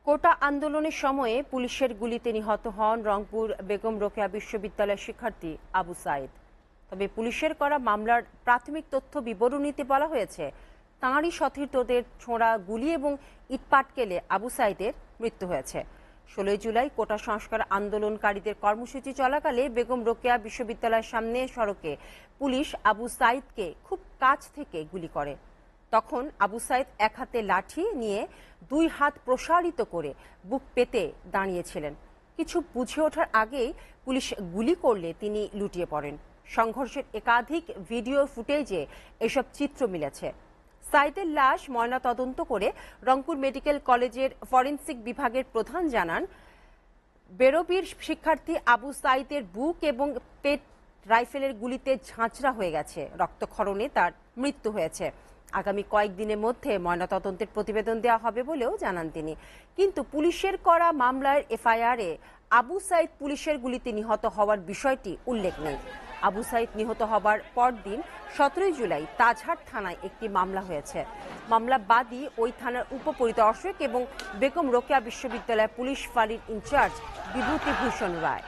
কোটা আন্দোলনের সময়ে পুলিশের গুলিতে নিহত হন রংপুর বেগম রোকেয়া বিশ্ববিদ্যালয়ের শিক্ষার্থী আবু সাইদ। তবে পুলিশের করা মামলার প্রাথমিক তথ্য বিবরণীতে বলা হয়েছে, তাঁরই সতীর্থদের ছোঁড়া গুলি এবং ইটপাটকেলে আবু সাইদের মৃত্যু হয়েছে। 16 জুলাই কোটা সংস্কার আন্দোলনকারীদের কর্মসূচি চলাকালে বেগম রোকেয়া বিশ্ববিদ্যালয়ের সামনে সড়কে পুলিশ আবু সাইদকে খুব কাছ থেকে গুলি করে। তখন আবু সাইদ এক হাতে লাঠি নিয়ে দুই হাত প্রসারিত করে বুক পেতে দাঁড়িয়েছিলেন। কিছু বুঝে ওঠার আগেই পুলিশ গুলি করলে তিনি লুটিয়ে পড়েন। সংঘর্ষের একাধিক ভিডিও ফুটেজে এসব চিত্র মিলেছে। সাইদের লাশ ময়নাতদন্ত করে রংপুর মেডিকেল কলেজের ফরেনসিক বিভাগের প্রধান জানান, বেরোবির শিক্ষার্থী আবু সাইদের বুক এবং পেট রাইফেলের গুলিতে ঝাঁঝরা হয়ে গেছে। রক্তক্ষরণে তার মৃত্যু হয়েছে। আগামী কয়েকদিনের মধ্যে ময়নাতদন্তের প্রতিবেদন দেওয়া হবে বলেও জানান তিনি। কিন্তু পুলিশের করা মামলার এফআইআরে আবু সাইদ পুলিশের গুলিতে নিহত হওয়ার বিষয়টি উল্লেখ নেই। আবু সাইদ নিহত হবার পরদিন 17 জুলাই তাজহাট থানায় একটি মামলা হয়েছে। মামলা বাদী ওই থানার উপপরিদর্শক এবং বেগম রোকেয়া বিশ্ববিদ্যালয় পুলিশ ফাঁড়ির ইনচার্জ বিভূতিভূষণ রায়।